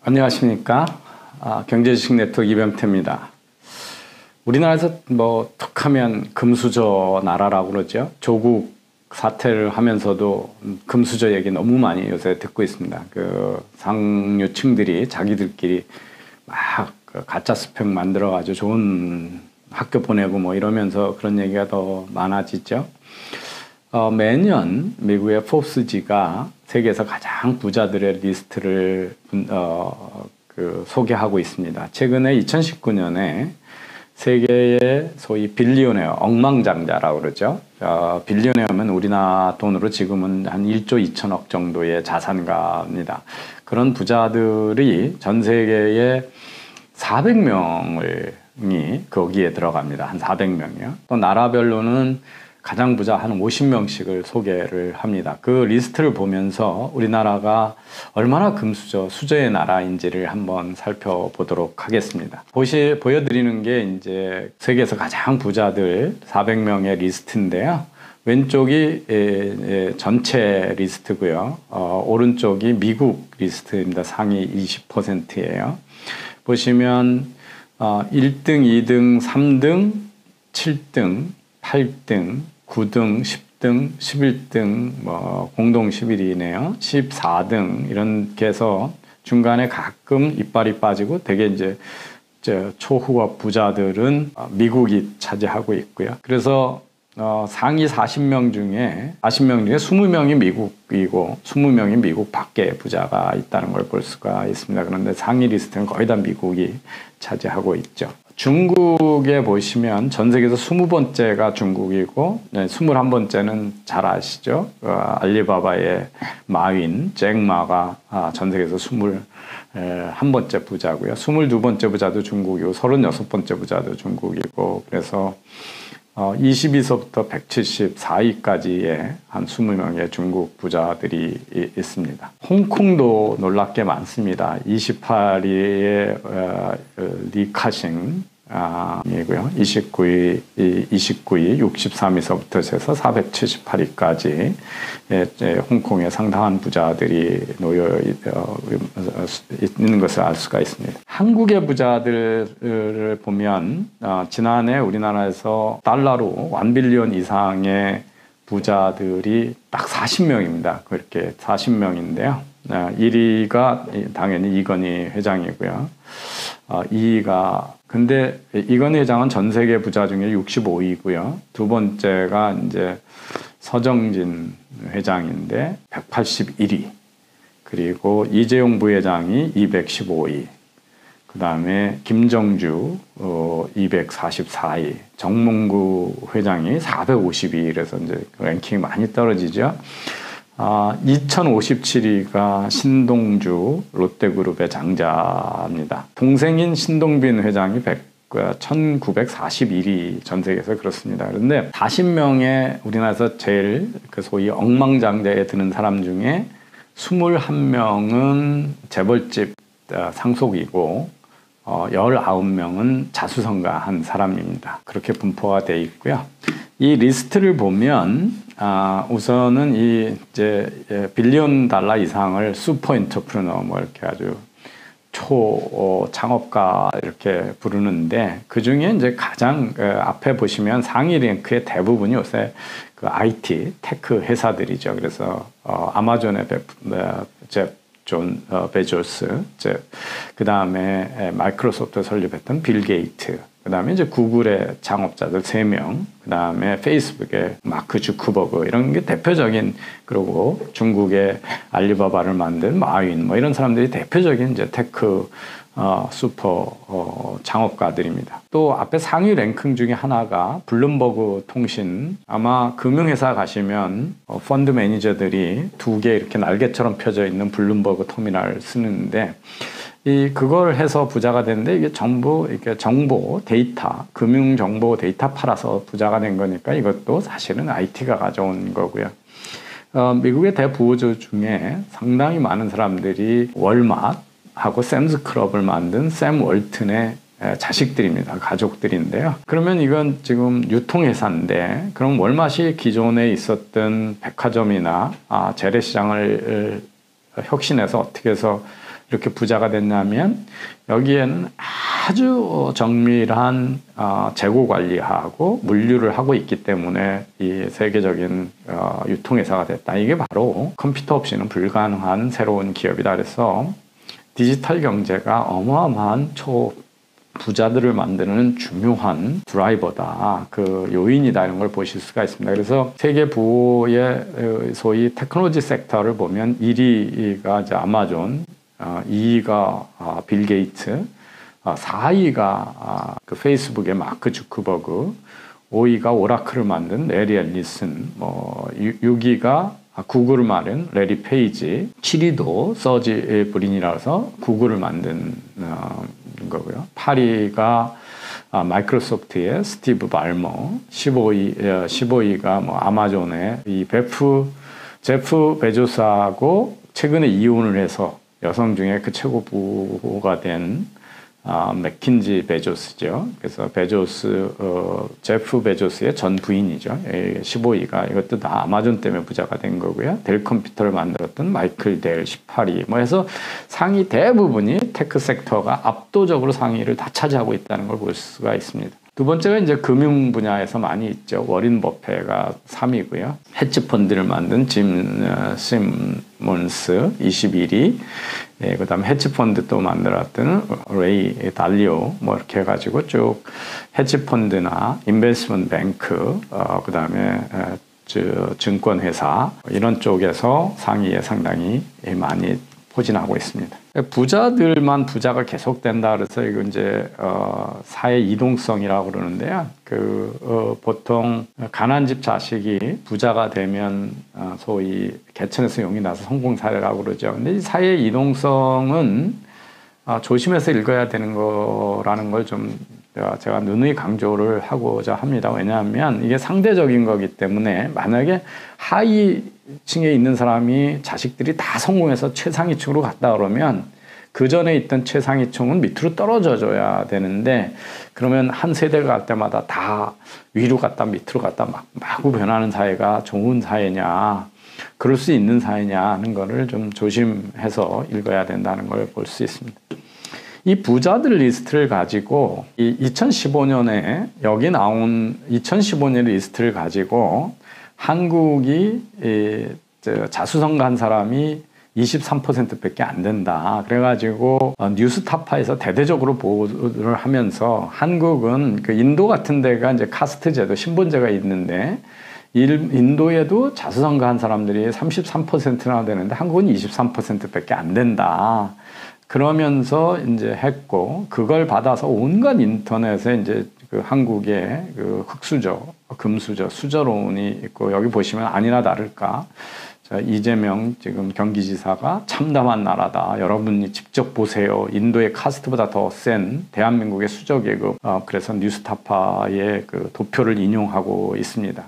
안녕하십니까. 경제지식 네트워크 이병태입니다. 우리나라에서 뭐 툭하면 금수저 나라라고 그러죠. 조국 사태를 하면서도 금수저 얘기 너무 많이 요새 듣고 있습니다. 그 상류층들이 자기들끼리 막 가짜 스펙 만들어가지고 좋은 학교 보내고 뭐 이러면서 그런 얘기가 더 많아지죠. 매년 미국의 포브스지가 세계에서 가장 부자들의 리스트를 소개하고 있습니다. 최근에 2019년에 세계의 소위 빌리오네어, 억만장자라고 그러죠. 빌리오네어면 우리나라 돈으로 지금은 한 1조 2천억 정도의 자산가입니다. 그런 부자들이 전 세계에 400명이 거기에 들어갑니다. 한 400명이요. 또 나라별로는 가장 부자 한 50명씩을 소개를 합니다. 그 리스트를 보면서 우리나라가 얼마나 수저의 나라인지를 한번 살펴보도록 하겠습니다. 보여드리는 게 이제 세계에서 가장 부자들 400명의 리스트인데요. 왼쪽이 전체 리스트고요. 오른쪽이 미국 리스트입니다. 상위 20%예요. 보시면 1등, 2등, 3등, 7등, 8등, 9등, 10등, 11등, 공동 11위네요. 14등, 이렇게 해서 중간에 가끔 이빨이 빠지고 되게 이제 초후업 부자들은 미국이 차지하고 있고요. 그래서 상위 40명 중에 20명이 미국이고 20명이 미국 밖에 부자가 있다는 걸 볼 수가 있습니다. 그런데 상위 리스트는 거의 다 미국이 차지하고 있죠. 중국에 보시면 전 세계에서 20번째가 중국이고 21번째는 잘 아시죠? 알리바바의 마윈, 잭마가 전 세계에서 21번째 부자고요. 22번째 부자도 중국이고 36번째 부자도 중국이고 그래서 22서부터 174위까지의 한 20명의 중국 부자들이 있습니다. 홍콩도 놀랍게 많습니다. 28위의 리카싱 이고요. 29위, 63위서부터 해서 478위까지 홍콩의 상당한 부자들이 놓여 있는 것을 알 수가 있습니다. 한국의 부자들을 보면 지난해 우리나라에서 달러로 1빌리언 이상의 부자들이 딱 40명입니다. 그렇게 40명인데요. 1위가 당연히 이건희 회장이고요. 2위가 근데 이건희 회장은 전 세계 부자 중에 65위고요. 두 번째가 이제 서정진 회장인데 181위. 그리고 이재용 부회장이 215위. 그 다음에 김정주 244위. 정몽구 회장이 452위. 그래서 이제 랭킹이 많이 떨어지죠. 2057위가 신동주 롯데그룹의 장자입니다. 동생인 신동빈 회장이 1941위 전 세계에서 그렇습니다. 그런데 40명의 우리나라에서 제일 소위 억만장자에 드는 사람 중에 21명은 재벌집 상속이고 19명은 자수성가한 사람입니다. 그렇게 분포가 되어 있고요. 이 리스트를 보면 우선은 빌리언 달러 이상을 슈퍼 엔터프리너 이렇게 아주 창업가 이렇게 부르는데 그 중에 이제 가장 앞에 보시면 상위 랭크의 대부분이 요새 IT 테크 회사들이죠. 그래서 아마존의 존 베조스, 그 다음에 마이크로소프트 설립했던 빌 게이트, 그 다음에 이제 구글의 창업자들 3명, 그 다음에 페이스북의 마크 주크버그 이런 게 대표적인, 그리고 중국의 알리바바를 만든 마윈 이런 사람들이 대표적인 이제 테크 슈퍼 창업가들입니다. 또 앞에 상위 랭킹 중에 하나가 블룸버그 통신, 아마 금융회사 가시면 펀드 매니저들이 2개 이렇게 날개처럼 펴져 있는 블룸버그 터미널 쓰는데 그걸 해서 부자가 됐는데 이게 전부 이렇게 정보 데이터, 금융 정보 데이터 팔아서 부자가 된 거니까 이것도 사실은 IT가 가져온 거고요. 미국의 대부호주 중에 상당히 많은 사람들이 월마트하고 샘스클럽을 만든 샘 월튼의 자식들입니다. 가족들인데요. 그러면 이건 지금 유통회사인데, 그럼 월마트이 기존에 있었던 백화점이나 재래시장을 혁신해서 어떻게 해서 이렇게 부자가 됐냐면 여기에는 아주 정밀한 재고 관리하고 물류를 하고 있기 때문에 이 세계적인 유통회사가 됐다. 이게 바로 컴퓨터 없이는 불가능한 새로운 기업이다. 그래서 디지털 경제가 어마어마한 부자들을 만드는 중요한 드라이버다. 그 요인이다. 이런 걸 보실 수가 있습니다. 그래서 세계 부의 소위 테크놀로지 섹터를 보면 1위가 이제 아마존, 2위가 빌 게이츠, 4위가 그 페이스북의 마크 주커버그, 5위가 오라클을 만든 레리 앨리슨, 6위가 구글을 만든 레리 페이지, 7위도 서지 브린이라고 해서 구글을 만든 거고요. 8위가 마이크로소프트의 스티브 발머, 15위가 아마존의 이 제프 베조스하고 최근에 이혼을 해서 여성 중에 그 최고 부호가 된 맥킨지 베조스죠. 그래서 제프 베조스의 전 부인이죠. 15위가 이것도 다 아마존 때문에 부자가 된 거고요. 델 컴퓨터를 만들었던 마이클 델 18위. 해서 상위 대부분이 테크 섹터가 압도적으로 상위를 다 차지하고 있다는 걸 볼 수가 있습니다. 두 번째가 이제 금융 분야에서 많이 있죠. 워린 버페가 3위고요. 헤지펀드를 만든 짐 시몬스 21위. 그 다음에 헤지펀드 또 만들었던 레이 달리오 이렇게 해가지고 쭉 헤지펀드나 인베스트먼트 뱅크, 그 다음에 증권회사 이런 쪽에서 상위에 상당히 많이 포진하고 있습니다. 부자들만 부자가 계속된다 그래서 이거 이제 사회 이동성이라고 그러는데요. 보통 가난한 집 자식이 부자가 되면 소위 개천에서 용이 나서 성공 사례라고 그러죠. 근데 이 사회 이동성은 조심해서 읽어야 되는 거라는 걸 좀 제가 누누이 강조를 하고자 합니다. 왜냐하면 이게 상대적인 거기 때문에 만약에 하위층에 있는 사람이 자식들이 다 성공해서 최상위층으로 갔다 그러면 그 전에 있던 최상위층은 밑으로 떨어져 줘야 되는데 그러면 한 세대가 갈 때마다 다 위로 갔다 밑으로 갔다 마구 변하는 사회가 좋은 사회냐, 그럴 수 있는 사회냐 하는 거를 좀 조심해서 읽어야 된다는 걸 볼 수 있습니다. 이 부자들 리스트를 가지고 이 2015년에 여기 나온 2015년 리스트를 가지고 한국이 자수성가한 사람이 23%밖에 안 된다. 그래가지고 뉴스타파에서 대대적으로 보도를 하면서 한국은 그 인도 같은 데가 이제 카스트 제도, 신분제가 있는데 인도에도 자수성가한 사람들이 33%나 되는데 한국은 23%밖에 안 된다. 그러면서 이제 했고 그걸 받아서 온갖 인터넷에 이제 그 한국의 그 흑수저, 금수저, 수저론이 있고 여기 보시면 아니나 다를까. 이재명 지금 경기지사가 참담한 나라다. 여러분이 직접 보세요. 인도의 카스트보다 더 센 대한민국의 수저계급. 그래서 뉴스타파의 그 도표를 인용하고 있습니다.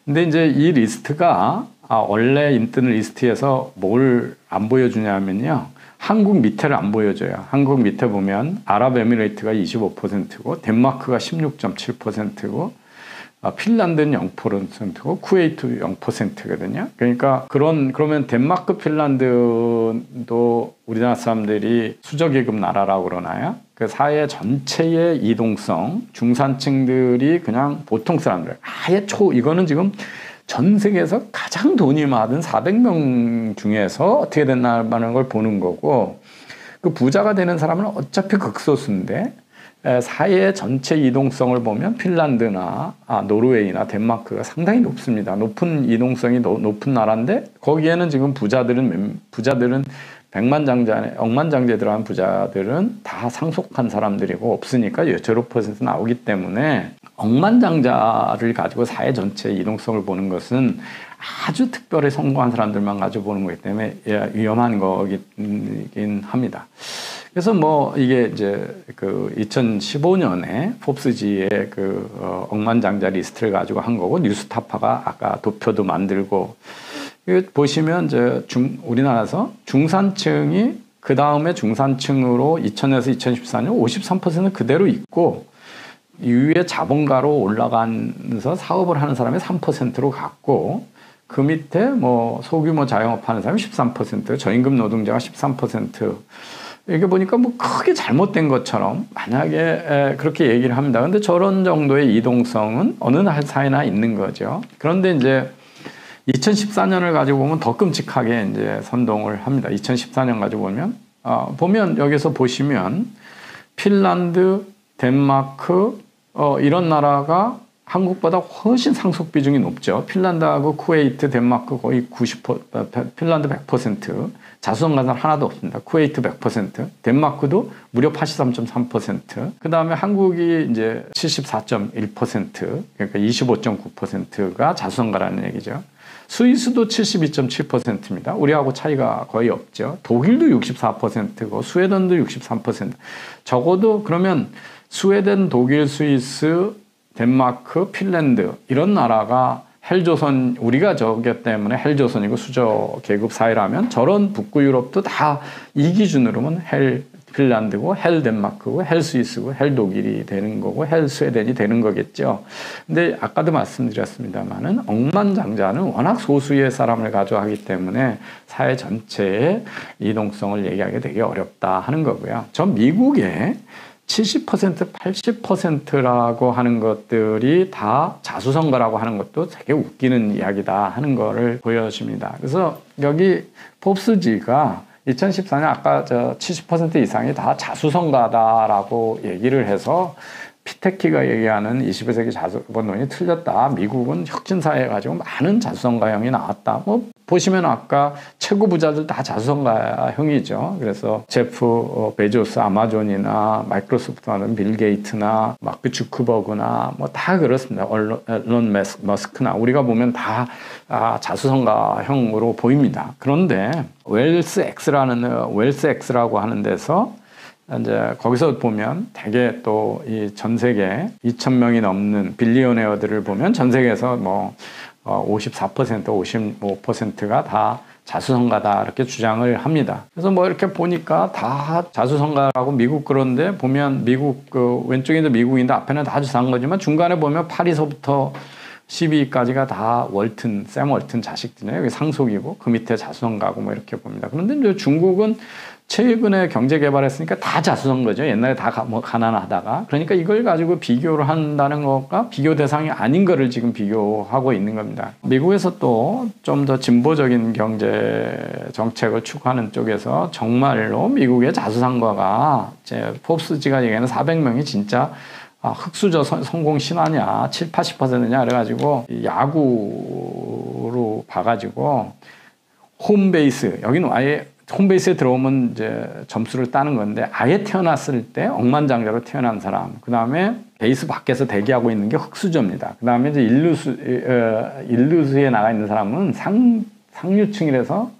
근데 이제 이 리스트가 원래 인턴 리스트에서 뭘 안 보여주냐면요. 한국 밑에를 안 보여줘요. 한국 밑에 보면 아랍에미레이트가 25%고 덴마크가 16.7%고 핀란드는 0%고 쿠웨이트 0%거든요. 그러니까 그러면 덴마크, 핀란드도 우리나라 사람들이 수저계급 나라라고 그러나요? 그 사회 전체의 이동성, 중산층들이 그냥 보통 사람들, 이거는 지금 전 세계에서 가장 돈이 많은 400명 중에서 어떻게 됐나라는 걸 보는 거고, 그 부자가 되는 사람은 어차피 극소수인데 사회 전체 이동성을 보면 핀란드나 노르웨이나 덴마크가 상당히 높습니다. 높은 이동성이 높은 나라인데 거기에는 지금 부자들은 백만장자, 억만장자에 들어간 부자들은 다 상속한 사람들이고 없으니까 0% 나오기 때문에 억만장자를 가지고 사회 전체의 이동성을 보는 것은 아주 특별히 성공한 사람들만 가지고 보는 거기 때문에 위험한 거긴 합니다. 그래서 이게 이제 그 2015년에 포브스지의 그 억만장자 리스트를 가지고 한 거고, 뉴스타파가 아까 도표도 만들고, 이거 보시면 이제 우리나라에서 중산층이 그 다음에 중산층으로 2000에서 2014년 53% 그대로 있고, 이후에 자본가로 올라가면서 사업을 하는 사람이 3%로 갔고, 그 밑에 뭐 소규모 자영업 하는 사람이 13%, 저임금 노동자가 13%. 이게 보니까 뭐 크게 잘못된 것처럼 만약에 그렇게 얘기를 합니다. 근데 저런 정도의 이동성은 어느 사회나 있는 거죠. 그런데 이제 2014년을 가지고 보면 더 끔찍하게 이제 선동을 합니다. 2014년 가지고 보면 여기서 보시면 핀란드, 덴마크 이런 나라가 한국보다 훨씬 상속 비중이 높죠. 핀란드하고 쿠웨이트, 덴마크 거의 90%, 핀란드 100%, 자수성 가산 하나도 없습니다. 쿠웨이트 100%, 덴마크도 무려 83.3%, 그 다음에 한국이 이제 74.1%, 그러니까 25.9%가 자수성 가라는 얘기죠. 스위스도 72.7%입니다. 우리하고 차이가 거의 없죠. 독일도 64%고 스웨덴도 63%. 적어도 그러면 스웨덴, 독일, 스위스, 덴마크, 핀란드 이런 나라가 헬조선, 우리가 저기 때문에 헬조선이고 수저 계급 사회라면 저런 북구 유럽도 다 이 기준으로는 헬 핀란드고 헬 덴마크고 헬 스위스고 헬 독일이 되는 거고 헬 스웨덴이 되는 거겠죠. 근데 아까도 말씀드렸습니다만은 억만장자는 워낙 소수의 사람을 가져가기 때문에 사회 전체의 이동성을 얘기하기 되게 어렵다 하는 거고요. 저 미국의 70%, 80%라고 하는 것들이 다 자수성가라고 하는 것도 되게 웃기는 이야기다 하는 거를 보여줍니다. 그래서 여기 포브스지가 2014년 아까 70% 이상이 다 자수성가다라고 얘기를 해서 피테키가 얘기하는 21세기 자수성가론이 틀렸다. 미국은 혁신사회 가지고 많은 자수성가형이 나왔다. 뭐 보시면 아까 최고 부자들 다 자수성가형이죠. 그래서 제프 베조스 아마존이나 마이크로소프트나 빌 게이트나 마크 주크버그나 뭐 다 그렇습니다. 일론 머스크나 우리가 보면 다 자수성가형으로 보입니다. 그런데 웰스 X라고 하는 데서 이제 거기서 보면 되게 또 이 전 세계 2,000명이 넘는 빌리오네어들을 보면 전 세계에서 뭐 54%, 55%가 다 자수성가다 이렇게 주장을 합니다. 그래서 뭐 이렇게 보니까 다 자수성가라고 미국 그런데 보면 미국 그 왼쪽에도 미국인데 앞에는 다 자수한 거지만 중간에 보면 파리서부터 12위까지가 다 샘 월튼 자식들이에요. 여기 상속이고 그 밑에 자수성가고 뭐 이렇게 봅니다. 그런데 이제 중국은 최근에 경제 개발했으니까 다 자수성 거죠. 옛날에 다 가난하다가. 그러니까 이걸 가지고 비교를 한다는 것과 비교 대상이 아닌 거를 지금 비교하고 있는 겁니다. 미국에서 또 좀 더 진보적인 경제 정책을 추구하는 쪽에서 정말로 미국의 자수성가가 포브스지가 얘기하는 400명이 진짜 흑수저 성공 신화냐, 7, 80%냐 그래가지고 야구로 봐가지고 홈베이스, 여기는 아예 홈베이스에 들어오면 이제 점수를 따는 건데 아예 태어났을 때 억만장자로 태어난 사람, 그 다음에 베이스 밖에서 대기하고 있는 게 흑수저입니다. 그 다음에 이제 일루수에 나가 있는 사람은 상류층이라서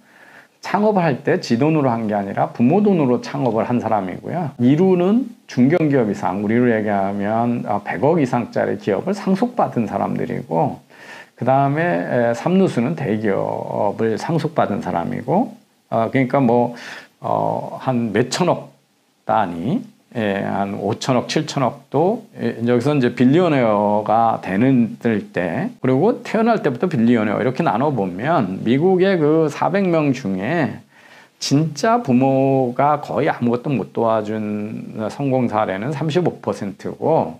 창업을 할 때 지 돈으로 한 게 아니라 부모 돈으로 창업을 한 사람이고요. 2루는 중견기업 이상, 우리로 얘기하면 100억 이상짜리 기업을 상속받은 사람들이고, 그 다음에 3루수는 대기업을 상속받은 사람이고, 그러니까 뭐 한 몇천억 단위, 한 5천억, 7천억도 여기서 이제 빌리오네어가 되는 때, 그리고 태어날 때부터 빌리오네어 이렇게 나눠보면 미국의 그 400명 중에 진짜 부모가 거의 아무것도 못 도와준 성공 사례는 35%고